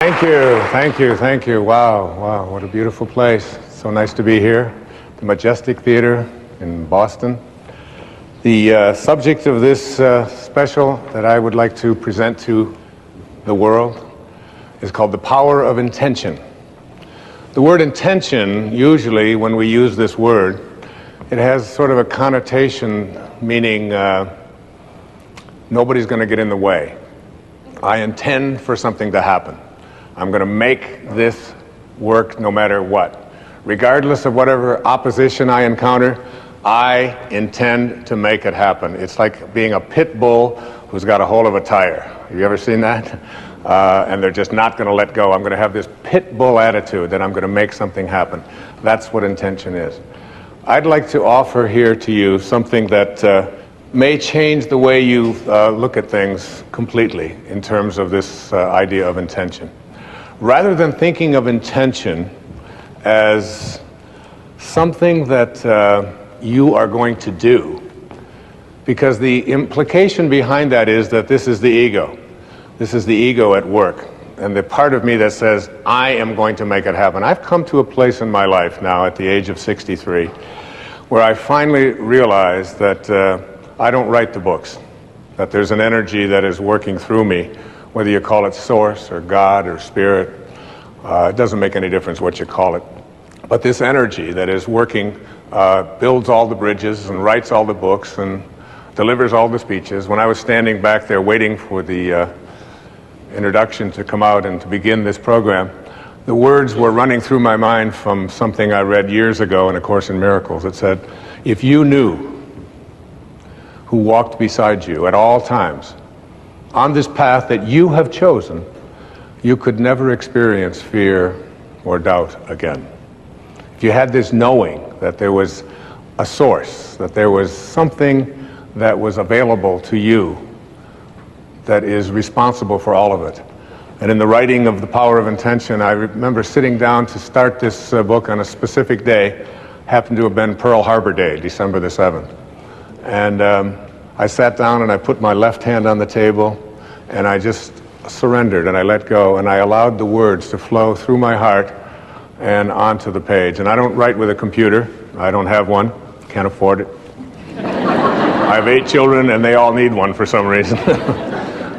Thank you, thank you, thank you. Wow, wow, what a beautiful place. So nice to be here. The Majestic Theater in Boston. The subject of this special that I would like to present to the world is called the power of intention. The word intention, usually when we use this word, it has sort of a connotation meaning nobody's going to get in the way. I intend for something to happen. I'm going to make this work no matter what. Regardless of whatever opposition I encounter, I intend to make it happen. It's like being a pit bull who's got a hold of a tire. Have you ever seen that? And they're just not going to let go. I'm going to have this pit bull attitude that I'm going to make something happen. That's what intention is. I'd like to offer here to you something that may change the way you look at things completely in terms of this idea of intention. Rather than thinking of intention as something that you are going to do, because the implication behind that is that this is the ego. This is the ego at work, and the part of me that says, I am going to make it happen. I've come to a place in my life now at the age of 63 where I finally realized that I don't write the books, that there's an energy that is working through me, whether you call it source or God or spirit. It doesn't make any difference what you call it. But this energy that is working builds all the bridges and writes all the books and delivers all the speeches. When I was standing back there waiting for the introduction to come out and to begin this program, the words were running through my mind from something I read years ago in A Course in Miracles. It said, if you knew who walked beside you at all times on this path that you have chosen, you could never experience fear or doubt again. If you had this knowing that there was a source, that there was something that was available to you that is responsible for all of it. And in the writing of The Power of Intention, I remember sitting down to start this book on a specific day, happened to have been Pearl Harbor Day, December the 7th. And I sat down and I put my left hand on the table and I just surrendered and I let go and I allowed the words to flow through my heart and onto the page. And I don't write with a computer. I don't have one. Can't afford it. I have 8 children and they all need one for some reason.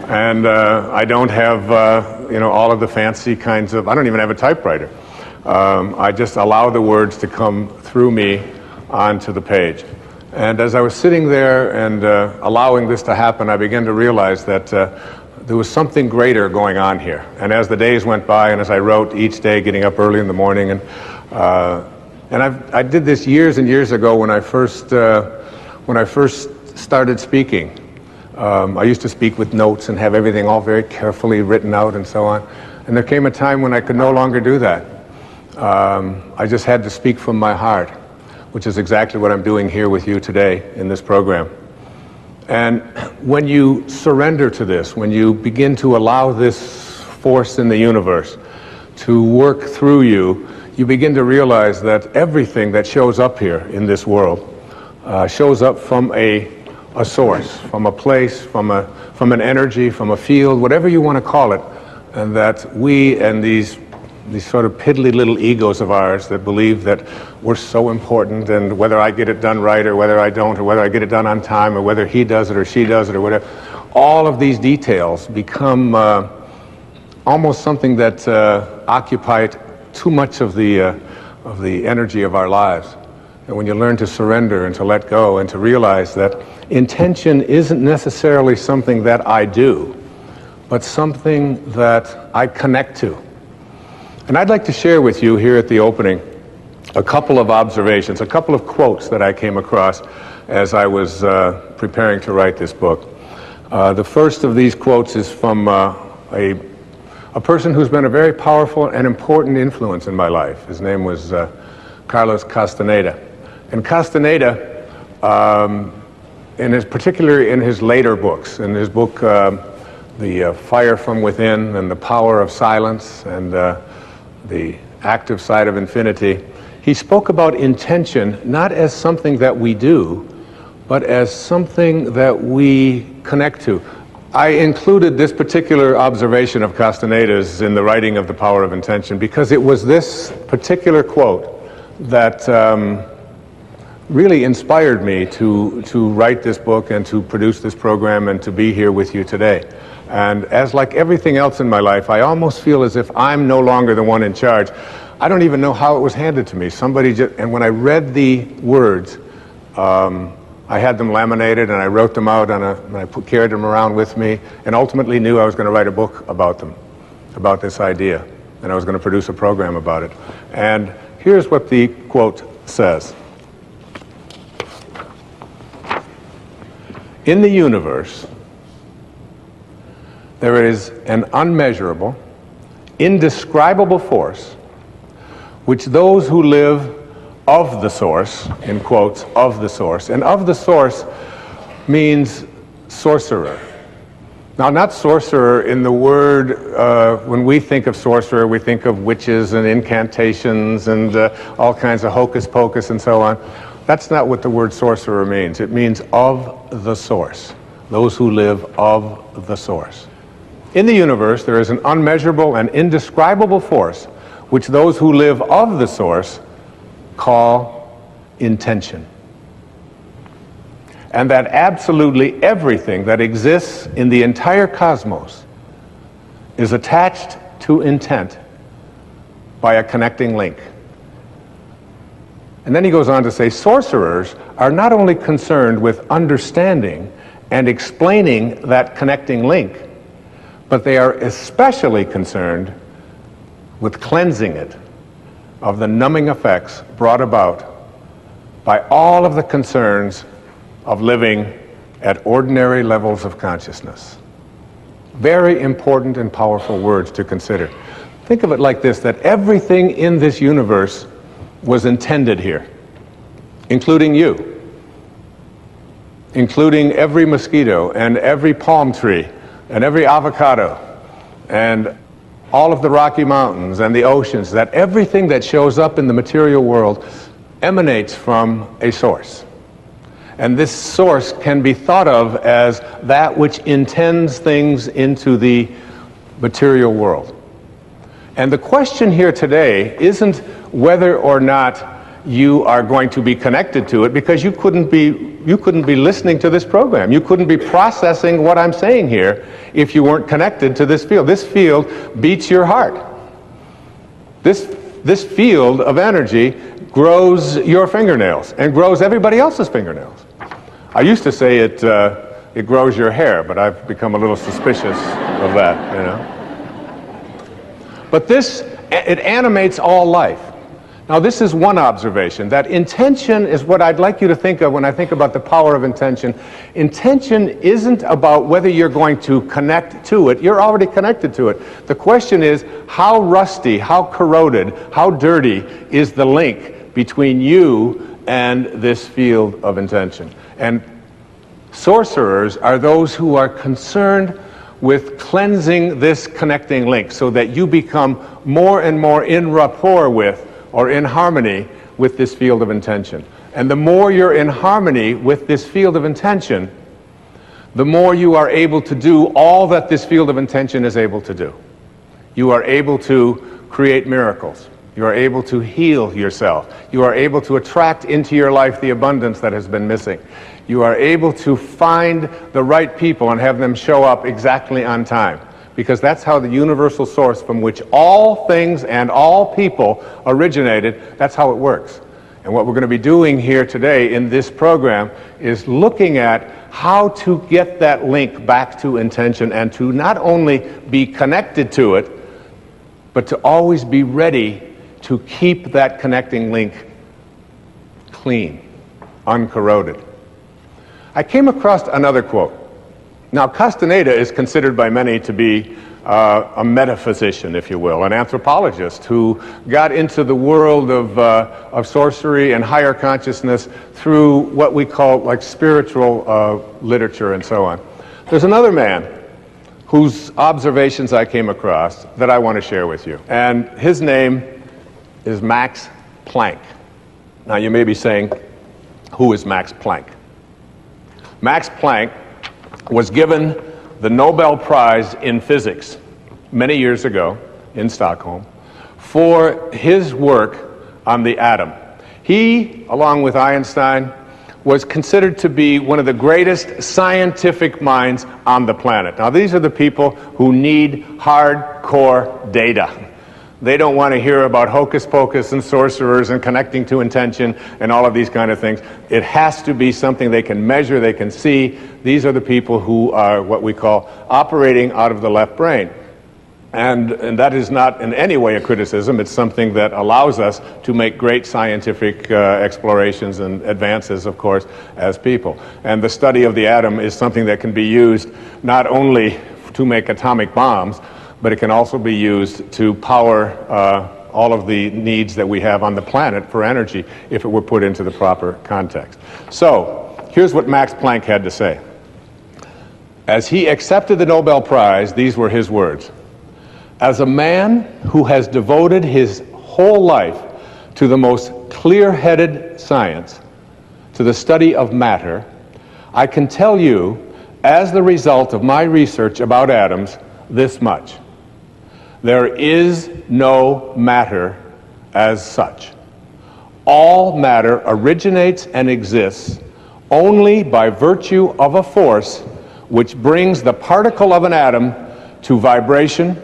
And I don't have all of the fancy kinds of, I don't even have a typewriter. I just allow the words to come through me onto the page. And as I was sitting there and allowing this to happen, I began to realize that there was something greater going on here. And as the days went by, and as I wrote each day, getting up early in the morning, and I did this years and years ago when I first started speaking. I used to speak with notes and have everything all very carefully written out and so on. And there came a time when I could no longer do that. I just had to speak from my heart, which is exactly what I'm doing here with you today in this program. And when you surrender to this, when you begin to allow this force in the universe to work through you, you begin to realize that everything that shows up here in this world shows up from a source, from a place, from an energy, from a field, whatever you want to call it, and that we and these sort of piddly little egos of ours that believe that we're so important, and whether I get it done right or whether I don't, or whether I get it done on time or whether he does it or she does it or whatever, all of these details become almost something that occupy too much of the energy of our lives. And when you learn to surrender and to let go and to realize that intention isn't necessarily something that I do, but something that I connect to. And I'd like to share with you here at the opening a couple of observations, a couple of quotes that I came across as I was preparing to write this book. The first of these quotes is from a person who's been a very powerful and important influence in my life. His name was Carlos Castaneda. And Castaneda, particularly in his later books, in his book The Fire from Within and The Power of Silence and The Active Side of Infinity, he spoke about intention not as something that we do, but as something that we connect to. I included this particular observation of Castaneda's in the writing of The Power of Intention because it was this particular quote that really inspired me to write this book and to produce this program and to be here with you today. And as like everything else in my life, I almost feel as if I'm no longer the one in charge. I don't even know how it was handed to me. Somebody just, and when I read the words, I had them laminated and I wrote them out and I carried them around with me and ultimately knew I was going to write a book about them, about this idea, and I was going to produce a program about it. And here's what the quote says. In the universe, there is an unmeasurable, indescribable force which those who live of the source, in quotes, of the source, and of the source means sorcerer. Now, not sorcerer in the word, when we think of sorcerer, we think of witches and incantations and all kinds of hocus pocus and so on. That's not what the word sorcerer means. It means of the source, those who live of the source. In the universe, there is an unmeasurable and indescribable force which those who live of the source call intention. And that absolutely everything that exists in the entire cosmos is attached to intent by a connecting link. And then he goes on to say, sorcerers are not only concerned with understanding and explaining that connecting link, but they are especially concerned with cleansing it of the numbing effects brought about by all of the concerns of living at ordinary levels of consciousness. Very important and powerful words to consider. Think of it like this, that everything in this universe was intended here, including you, including every mosquito and every palm tree and every avocado and all of the Rocky Mountains and the oceans, that everything that shows up in the material world emanates from a source. And this source can be thought of as that which intends things into the material world. And the question here today isn't whether or not you are going to be connected to it, because you couldn't be listening to this program. You couldn't be processing what I'm saying here if you weren't connected to this field. This field beats your heart. This field of energy grows your fingernails and grows everybody else's fingernails. I used to say it grows your hair, but I've become a little suspicious of that, you know. But it animates all life. Now, this is one observation, that intention is what I'd like you to think of when I think about the power of intention. Intention isn't about whether you're going to connect to it. You're already connected to it. The question is, how rusty, how corroded, how dirty is the link between you and this field of intention? And sorcerers are those who are concerned with cleansing this connecting link so that you become more and more in rapport with, or in harmony with, this field of intention. And the more you're in harmony with this field of intention, the more you are able to do all that this field of intention is able to do. You are able to create miracles. You are able to heal yourself. You are able to attract into your life the abundance that has been missing. You are able to find the right people and have them show up exactly on time. Because that's how the universal source from which all things and all people originated, that's how it works. And what we're going to be doing here today in this program is looking at how to get that link back to intention and to not only be connected to it, but to always be ready to keep that connecting link clean, uncorroded. I came across another quote. Now, Castaneda is considered by many to be a metaphysician, if you will, an anthropologist who got into the world of sorcery and higher consciousness through what we call like spiritual literature and so on. There's another man whose observations I came across that I want to share with you. And his name is Max Planck. Now, you may be saying, who is Max Planck? Max Planck was given the Nobel Prize in Physics many years ago in Stockholm for his work on the atom. He, along with Einstein, was considered to be one of the greatest scientific minds on the planet. Now, these are the people who need hardcore data. They don't want to hear about hocus pocus and sorcerers and connecting to intention and all of these kind of things. It has to be something they can measure, they can see. These are the people who are what we call operating out of the left brain. And that is not in any way a criticism. It's something that allows us to make great scientific explorations and advances, of course, as people. And the study of the atom is something that can be used not only to make atomic bombs, but it can also be used to power all of the needs that we have on the planet for energy if it were put into the proper context. So, here's what Max Planck had to say. As he accepted the Nobel Prize, these were his words. As a man who has devoted his whole life to the most clear-headed science, to the study of matter, I can tell you, as the result of my research about atoms, this much. There is no matter as such. All matter originates and exists only by virtue of a force which brings the particle of an atom to vibration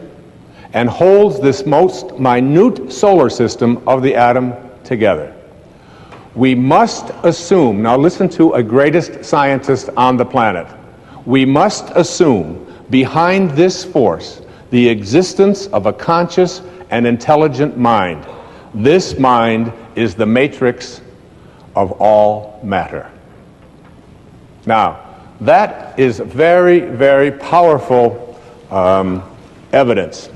and holds this most minute solar system of the atom together. We must assume, now listen to a greatest scientist on the planet, we must assume behind this force the existence of a conscious and intelligent mind. This mind is the matrix of all matter. Now, that is very, very powerful evidence.